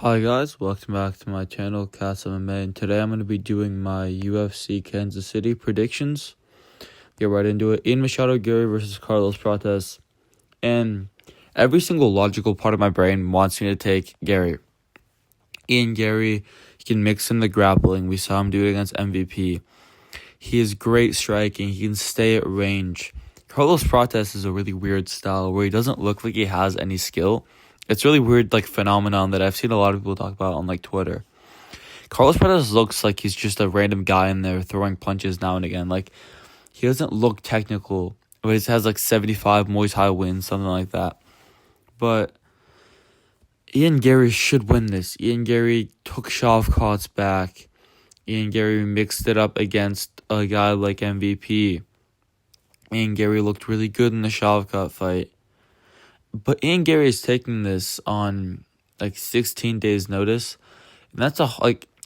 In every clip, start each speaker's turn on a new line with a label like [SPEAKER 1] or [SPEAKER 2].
[SPEAKER 1] Hi guys, welcome back to my channel, MMA, and today I'm going to be doing my UFC Kansas City predictions. Get right into it. Machado Garry versus Carlos Prates. And every single logical part of my brain wants me to take Garry. Garry, he can mix in the grappling. We saw him do it against MVP. He is great striking. He can stay at range. Carlos Prates is a really weird style where he doesn't look like he has any skill. It's really weird, phenomenon that I've seen a lot of people talk about on, Twitter. Carlos Prates looks like he's just a random guy in there throwing punches now and again. He doesn't look technical, but he has, 75 Muay Thai wins, something like that. But Garry should win this. Garry took Shavkat's back. Garry mixed it up against a guy like MVP. Garry looked really good in the Shavkat fight. But Garry is taking this on 16 days notice. And that's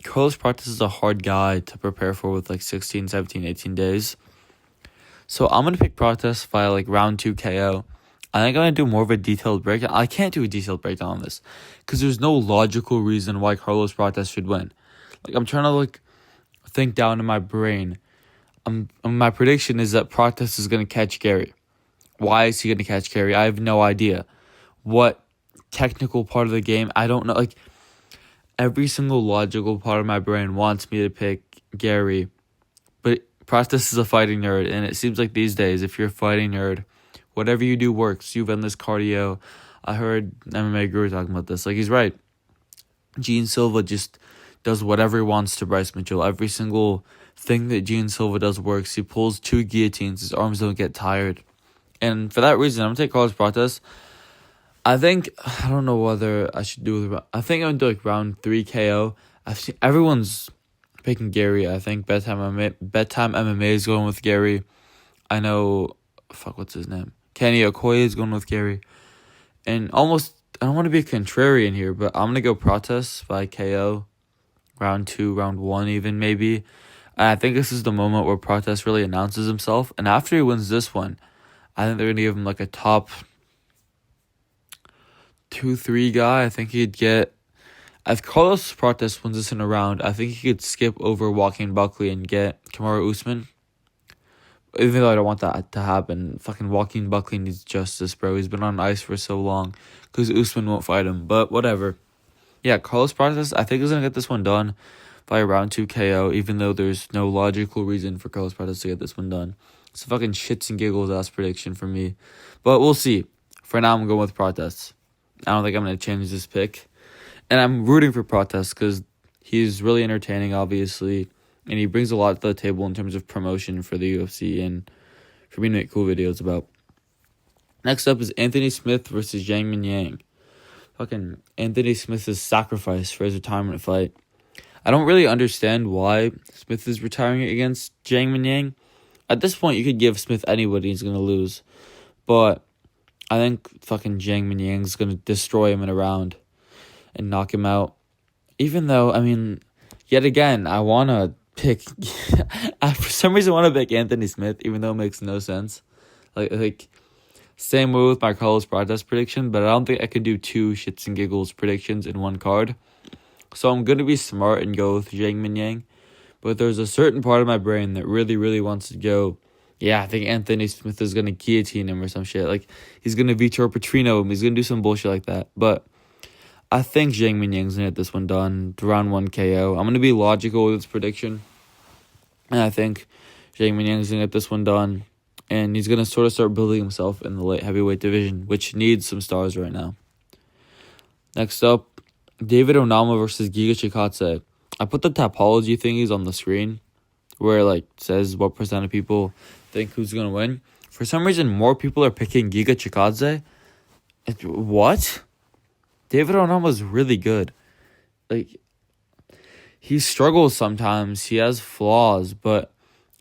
[SPEAKER 1] Carlos Prates is a hard guy to prepare for with 16, 17, 18 days. So I'm going to pick Prates via round 2 KO. I think I'm going to do more of a detailed breakdown. I can't do a detailed breakdown on this because there's no logical reason why Carlos Prates should win. I'm trying to think down in my brain. My prediction is that Prates is going to catch Garry. Why is he going to catch Garry? I have no idea. What technical part of the game? I don't know. Every single logical part of my brain wants me to pick Garry. But Prates is a fighting nerd. And it seems like these days, if you're a fighting nerd, whatever you do works. You've endless cardio. I heard MMA Guru talking about this. He's right. Gene Silva just does whatever he wants to Bryce Mitchell. Every single thing that Gene Silva does works. He pulls 2 guillotines. His arms don't get tired. And for that reason, I'm going to take Carlos Prates. I don't know whether I should do it. I think I'm going to do round 3 KO. I've seen everyone's picking Garry. I think Bedtime MMA is going with Garry. I know, what's his name? Kenny Okoye is going with Garry. And I don't want to be a contrarian here, but I'm going to go Prates by KO. Round 2, round 1 even maybe. And I think this is the moment where Prates really announces himself. And after he wins this one, I think they're going to give him a top 2-3 guy. I think he'd get... If Carlos Prates wins this in a round, I think he could skip over Joaquin Buckley and get Kamaru Usman. Even though I don't want that to happen. Joaquin Buckley needs justice, bro. He's been on ice for so long because Usman won't fight him. But whatever. Yeah, Carlos Prates, I think he's going to get this one done by round 2 KO, even though there's no logical reason for Carlos Prates to get this one done. It's a shits and giggles ass prediction for me. But we'll see. For now, I'm going with Prates. I don't think I'm going to change this pick. And I'm rooting for Prates because he's really entertaining, obviously. And he brings a lot to the table in terms of promotion for the UFC and for me to make cool videos about. Next up is Anthony Smith versus Zhang Minyang. Anthony Smith's sacrifice for his retirement fight. I don't really understand why Smith is retiring against Zhang Minyang. At this point, you could give Smith anybody, he's going to lose. But I think Zhang Minyang's going to destroy him in a round and knock him out. Even though, yet again, I want to pick... for some reason, I want to pick Anthony Smith, even though it makes no sense. Same way with my Carlos Prates prediction, but I don't think I can do 2 shits and giggles predictions in one card. So I'm going to be smart and go with Zhang Minyang. But there's a certain part of my brain that really, really wants to go, yeah, I think Anthony Smith is going to guillotine him or some shit. He's going to Vitor Petrino him. He's going to do some bullshit like that. But I think Zhang Minyang's going to get this one done. Round 1 KO. I'm going to be logical with this prediction. And I think Zhang Minyang's going to get this one done. And he's going to sort of start building himself in the light heavyweight division, which needs some stars right now. Next up, David Oama versus Giga Chikate. I put the topology thingies on the screen where it says what percent of people think who's going to win. For some reason, more people are picking Giga Chikate. What? David Oama's really good. He struggles sometimes. He has flaws, but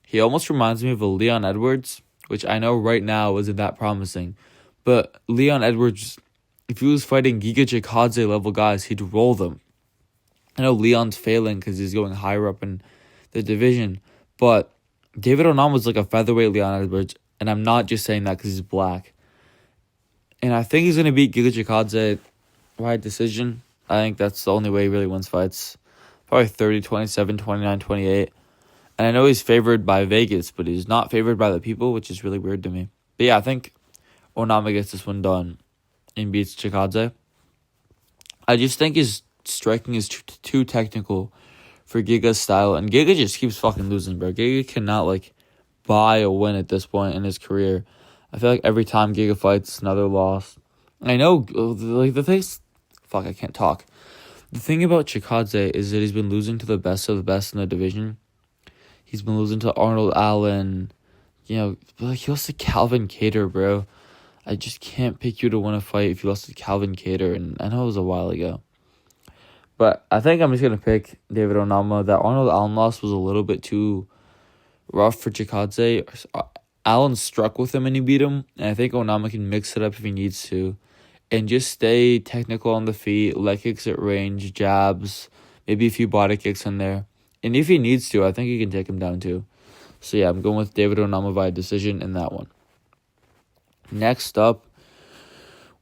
[SPEAKER 1] he almost reminds me of a Leon Edwards, which I know right now isn't that promising. But Leon Edwards, if he was fighting Giga Chikadze level guys, he'd roll them. I know Leon's failing because he's going higher up in the division, but David Oama was a featherweight Leon Edwards, and I'm not just saying that because he's black. And I think he's going to beat Giga Chikadze by decision. I think that's the only way he really wins fights. Probably 30-27, 29-28. And I know he's favored by Vegas, but he's not favored by the people, which is really weird to me. But yeah, I think Oama gets this one done and beats Chicate. I just think his striking is too technical for Giga's style. And Giga just keeps fucking losing, bro. Giga cannot, buy a win at this point in his career. I feel like every time Giga fights, it's another loss. I know, the things... Fuck, I can't talk. The thing about Chicate is that he's been losing to the best of the best in the division. He's been losing to Arnold Allen. He lost to Calvin Kattar, bro. I just can't pick you to win a fight if you lost to Calvin Kattar, and I know it was a while ago. But I think I'm just going to pick David Oama. That Arnold Allen loss was a little bit too rough for Chicate. Allen struck with him and he beat him, and I think Oama can mix it up if he needs to. And just stay technical on the feet, leg kicks at range, jabs, maybe a few body kicks in there. And if he needs to, I think he can take him down too. So yeah, I'm going with David Oama via decision in that one. Next up,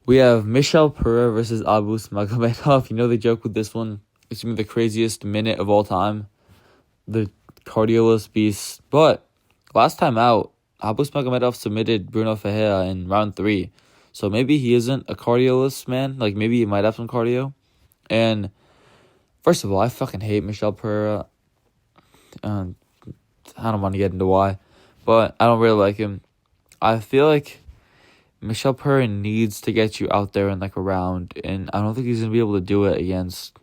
[SPEAKER 1] we have Michel Pereira versus Magamedov. You know the joke with this one? It's going to be the craziest minute of all time. The cardioless beast. But last time out, Magamedov submitted Bruno Ferreira in round 3. So maybe he isn't a cardioless man. Maybe he might have some cardio. And first of all, I fucking hate Michel Pereira. I don't want to get into why, but I don't really like him. I feel like Michel Pereira needs to get you out there in a round, and I don't think he's gonna be able to do it against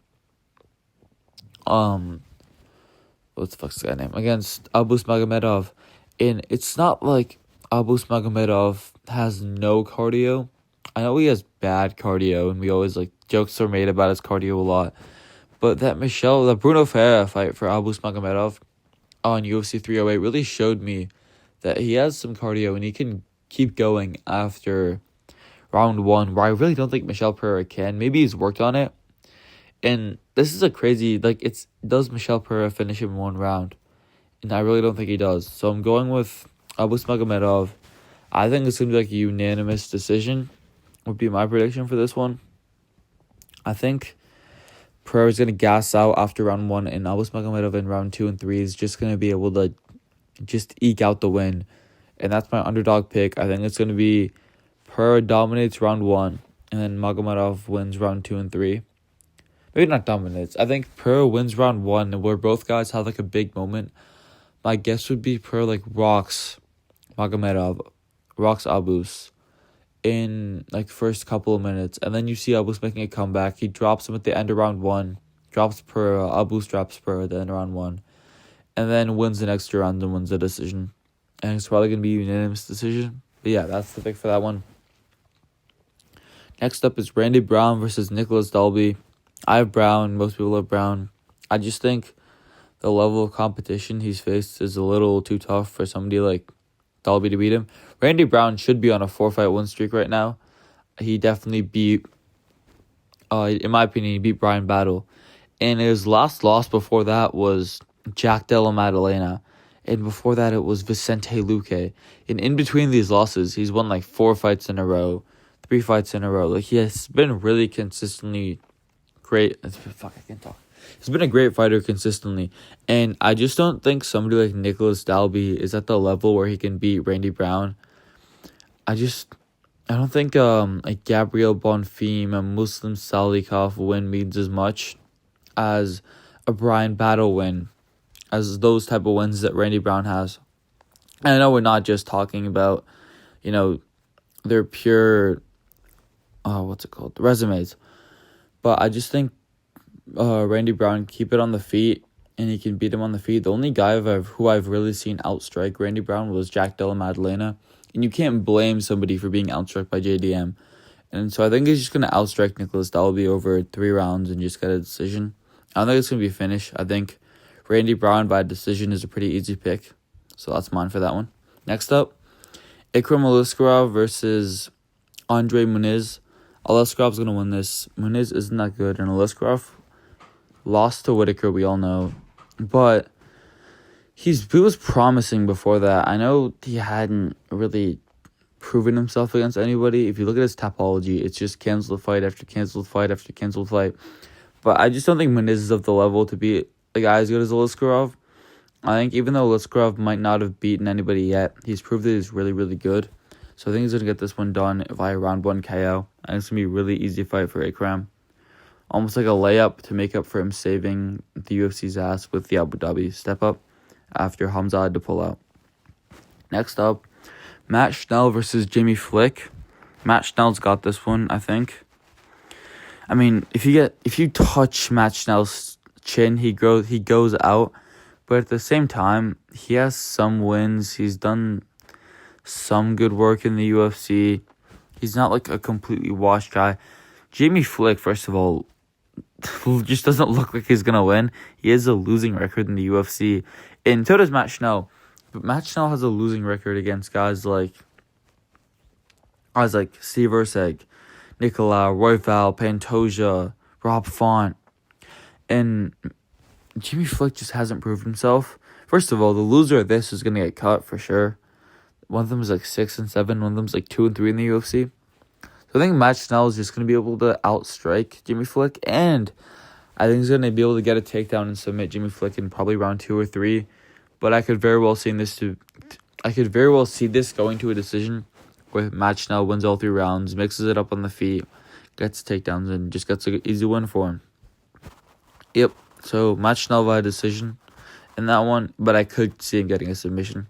[SPEAKER 1] what the fuck's this guy's name? Against Magomedov. And it's not like Magomedov has no cardio. I know he has bad cardio, and we always jokes are made about his cardio a lot. But that Bruno Ferreira fight for Magomedov on UFC 308 really showed me that he has some cardio and he can keep going after round 1, where I really don't think Michel Pereira can. Maybe he's worked on it. And this is a crazy, does Michel Pereira finish him in 1 round? And I really don't think he does. So I'm going with Magomedov. I think it's going to be a unanimous decision would be my prediction for this one. I think Pereira's going to gas out after round 1, and Magomedov in round 2 and 3 is just going to be able to just eke out the win. And that's my underdog pick. I think it's going to be Pereira dominates round 1, and then Magomedov wins round 2 and 3. Maybe not dominates. I think Pereira wins round 1, where both guys have a big moment. My guess would be Pereira rocks Magomedov, rocks Abus in first couple of minutes, and then you see Abus making a comeback. He drops him at the end of round 1, drops Pereira, Abus drops Pereira at the end of round 1, and then wins the next round and wins the decision. And it's probably going to be a unanimous decision. But yeah, that's the pick for that one. Next up is Randy Brown versus Nicholas Dalby. I have Brown. Most people have Brown. I just think the level of competition he's faced is a little too tough for somebody like Dalby to beat him. Randy Brown should be on a 4-fight win streak right now. He definitely beat, in my opinion, he beat Brian Battle. And his last loss before that was Jack Della Maddalena. And before that, it was Vicente Luque. And in between these losses, he's won 4 fights in a row, 3 fights in a row. He has been really consistently great. Fuck, I can't talk. He's been a great fighter consistently. And I just don't think somebody like Nicholas Dalby is at the level where he can beat Randy Brown. I don't think Gabriel Bonfim and Muslim Salikov win means as much as a Brian Battle win, as those type of wins that Randy Brown has. And I know we're not just talking about, their pure, resumes. But I just think Randy Brown keep it on the feet, and he can beat him on the feet. The only guy who I've really seen outstrike Randy Brown was Jack Della Maddalena. And you can't blame somebody for being outstruck by JDM. And so I think he's just going to outstrike Nicholas Dalby over 3 rounds and just get a decision. I don't think it's going to be a finish. I think Randy Brown by decision is a pretty easy pick. So that's mine for that one. Next up, Ikram Aliskerov versus Andre Munz. Aliskerov's going to win this. Munz isn't that good, and Aliskerov lost to Whitaker, we all know. But he was promising before that. I know he hadn't really proven himself against anybody. If you look at his topology, it's just canceled fight after canceled fight after canceled fight. But I just don't think Munz is of the level to be a guy as good as Maliscar. I think even though Maliscar might not have beaten anybody yet, he's proved that he's really, really good. So I think he's going to get this one done via round 1 KO. And it's going to be a really easy fight for Akram. Almost like a layup to make up for him saving the UFC's ass with the Abu Dhabi step up after Hamza had to pull out. Next up, Matt Schnell versus Jimmy Flick. Matt Schnell's got this one, I think. I mean, if you touch Matt Schnell's chin, he goes out. But at the same time, he has some wins. He's done some good work in the UFC. He's not like a completely washed guy. Jimmy Flick, first of all, just doesn't look like he's gonna win. He has a losing record in the UFC, and so does Matt Schnell. But Matt Schnell has a losing record against guys like Steve Erceg, Nicolau, Royval, Pantoja, Rob Font, and Jimmy Flick just hasn't proved himself. First of all, the loser of this is gonna get cut for sure. One of them is like 6-7. One of them is like 2-3 in the UFC. So I think Matt Schnell is just gonna be able to outstrike Jimmy Flick, and I think he's gonna be able to get a takedown and submit Jimmy Flick in probably round 2 or 3. But I could very well see this going to a decision where Matt Schnell wins all 3 rounds, mixes it up on the feet, gets takedowns, and just gets an easy win for him. Yep. So Matt Schnell by decision in that one, but I could see him getting a submission.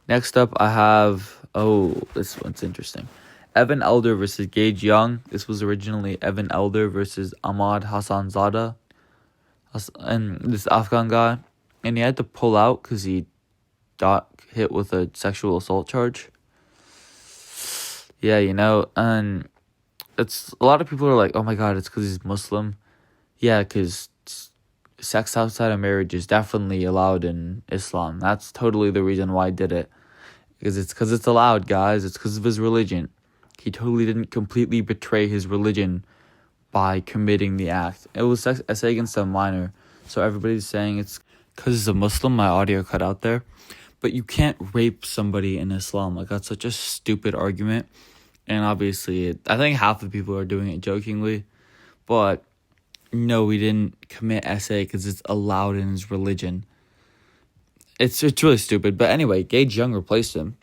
[SPEAKER 1] Next up, I have this one's interesting. Evan Elder versus Gage Young. This was originally Evan Elder versus Ahmad Hassanzada, and this Afghan guy, and he had to pull out because he got hit with a sexual assault charge. Yeah, and it's a lot of people are like, oh my god, it's because he's Muslim. Yeah, because sex outside of marriage is definitely allowed in Islam. That's totally the reason why I did it. Because it's allowed, guys. It's because of his religion. He totally didn't completely betray his religion by committing the act. It was essay against a minor. So everybody's saying it's because he's a Muslim. My audio cut out there. But you can't rape somebody in Islam. Like, that's such a stupid argument. And obviously, I think half the people are doing it jokingly. But no, we didn't commit essay because it's allowed in his religion. It's really stupid. But anyway, Gage Young replaced him.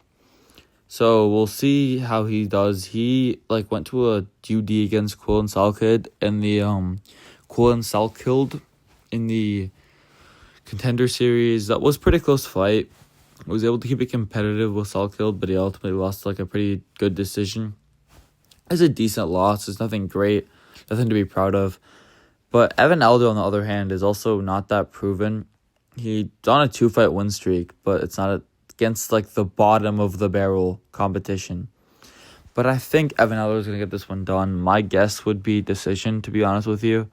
[SPEAKER 1] So we'll see how he does. He went to a UD against Quillen Salkid, and the Quillen Salkid in the Contender Series. That was a pretty close fight. Was able to keep it competitive with Salkid, but he ultimately lost a pretty good decision. It's a decent loss. It's nothing great, nothing to be proud of. But Evan Elder, on the other hand, is also not that proven. He's on a 2-fight win streak, but it's not against the bottom of the barrel competition. But I think Evan Elder is going to get this one done. My guess would be decision, to be honest with you.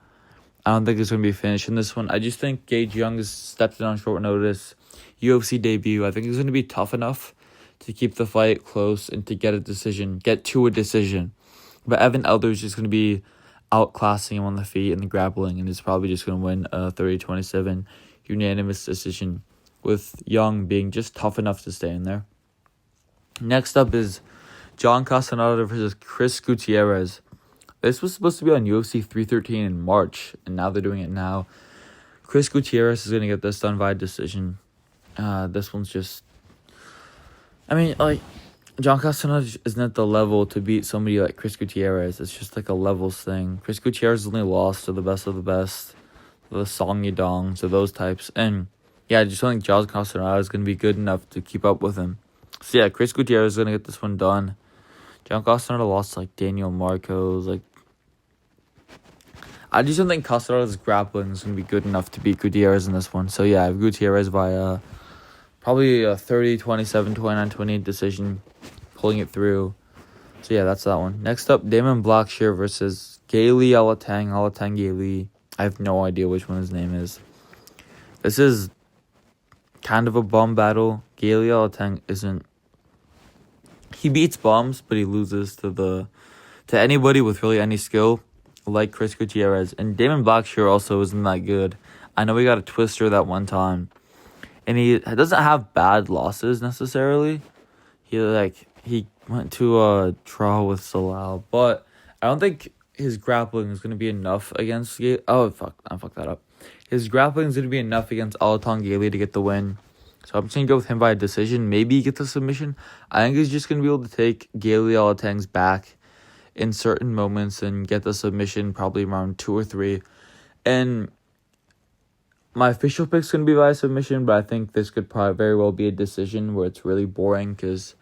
[SPEAKER 1] I don't think it's going to be finished in this one. I just think Gage Young has stepped in on short notice. UFC debut. I think he's going to be tough enough to keep the fight close and to get to a decision. But Evan Elder is just going to be outclassing him on the feet and the grappling, and is probably just going to win a 30-27 unanimous decision, with Young being just tough enough to stay in there. Next up is John Castanada versus Chris Gutierrez. This was supposed to be on UFC 313 in March, and now they're doing it now. Chris Gutierrez is going to get this done via decision. This one's just... John Castanada isn't at the level to beat somebody like Chris Gutierrez. It's just a levels thing. Chris Gutierrez only lost to the best of the best, the Song Yadong, so those types. And yeah, I just don't think John Castanada is going to be good enough to keep up with him. So yeah, Chris Gutierrez is going to get this one done. John Castanada lost Daniel Marcos. I just don't think Castanada's grappling is going to be good enough to beat Gutierrez in this one. So yeah, I have Gutierrez via probably a 30-27, 29-28 decision, pulling it through. So yeah, that's that one. Next up, Damon Blackshire versus Gayle Alatang. Alatang Gayle. I have no idea which one his name is. This is kind of a bum battle. Gayle Alatang isn't... He beats bums, but he loses to anybody with really any skill, like Chris Gutierrez. And Damon Blackshire also isn't that good. I know he got a twister that one time. And he doesn't have bad losses necessarily. He he went to a draw with Salal, but I don't think his grappling is going to be enough against... I fucked that up. His grappling is going to be enough against Alatang to get the win. So I'm just going to go with him by decision. Maybe get the submission. I think he's just going to be able to take Alatang's back in certain moments and get the submission probably around 2 or 3. And my official pick's going to be by submission, but I think this could probably very well be a decision where it's really boring because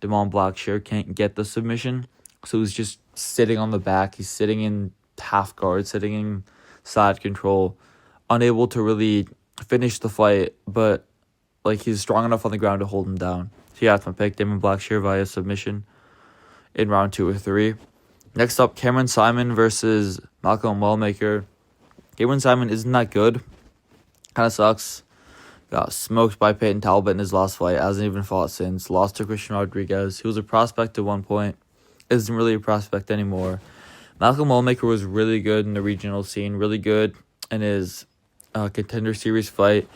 [SPEAKER 1] Blackshire can't get the submission. So he's just sitting on the back. He's sitting in half guard, sitting in side control, unable to really finish the fight, but he's strong enough on the ground to hold him down. So yeah, that's my pick. Blackshire via submission in round 2 or 3. Next up, Cameron Simon versus Malcolm Wallmaker. Cameron Simon isn't that good. Kind of sucks. Got smoked by Peyton Talbot in his last fight. Hasn't even fought since. Lost to Christian Rodriguez. He was a prospect at one point. Isn't really a prospect anymore. Malcolm Wallmaker was really good in the regional scene. Really good in his Contender Series fight.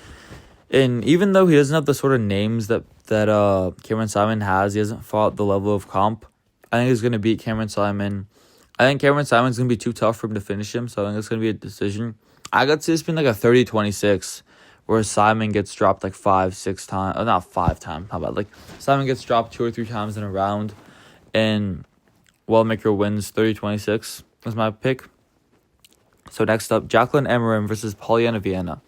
[SPEAKER 1] And even though he doesn't have the sort of names that Cameron Simon has, he hasn't fought the level of comp. I think he's going to beat Cameron Simon. I think Cameron Simon's going to be too tough for him to finish him, so I think it's going to be a decision. I got to see this being a 30-26, where Simon gets dropped 5-6 times. Not 5 times, how about Simon gets dropped 2 or 3 times in a round, and Wallmaker wins 30-26 is my pick. So next up, Jacqueline Emmer versus Polyana Viana.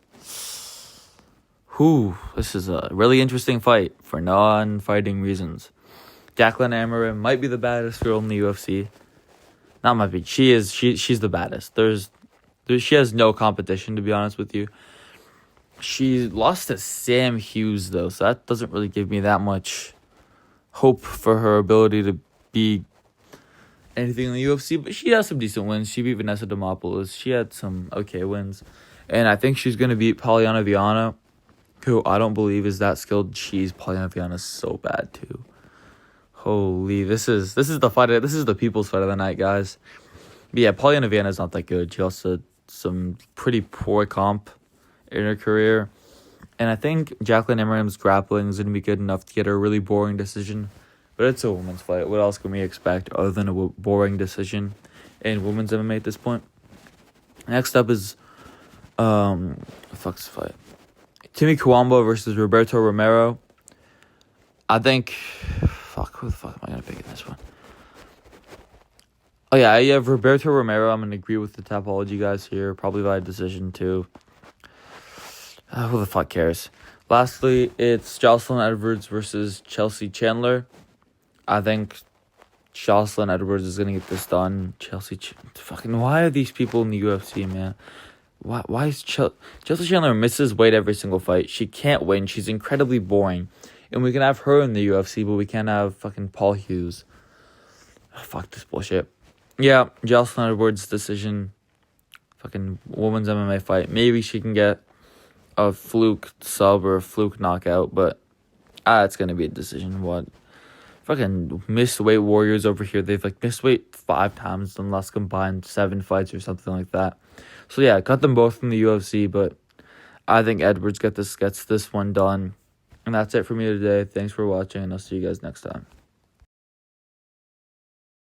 [SPEAKER 1] This is a really interesting fight for non-fighting reasons. Jacqueline Emmer might be the baddest girl in the UFC. Not might be. She's the baddest. She has no competition, to be honest with you. She lost to Sam Hughes, though, so that doesn't really give me that much hope for her ability to be anything in the UFC. But she has some decent wins. She beat Vanessa Demopoulos. She had some okay wins. And I think she's going to beat Polyana Viana, who I don't believe is that skilled. Polyana Viana is so bad, too. Holy, this is the fight. This is the people's fight of the night, guys. But yeah, Polyana Viana is not that good. She also had some pretty poor comp in her career. And I think Jacqueline Emmer's grappling is going to be good enough to get her a really boring decision. But it's a women's fight. What else can we expect other than a boring decision in women's MMA at this point? Next up is fuck's fight. Timmy Kawamba versus Roberto Romero. I think... who the fuck am I going to pick in this one? Oh, yeah, I have Roberto Romero. I'm going to agree with the Tapology guys here. Probably by decision, too. Who the fuck cares? Lastly, it's Jocelyn Edwards versus Chelsea Chandler. I think Jocelyn Edwards is going to get this done. Why are these people in the UFC, man? Why is Chelsea Chandler misses weight every single fight? She can't win. She's incredibly boring. And we can have her in the UFC, but we can't have fucking Paul Hughes. Fuck this bullshit. Yeah, Jocelyn Edwards' decision. Fucking women's MMA fight. Maybe she can get a fluke sub or a fluke knockout, but it's going to be a decision. What? Fucking missed weight warriors over here. They've missed weight 5 times unless combined 7 fights or something like that. So yeah, cut them both from the UFC, but I think Edwards gets this one done. And that's it for me today. Thanks for watching, and I'll see you guys next time.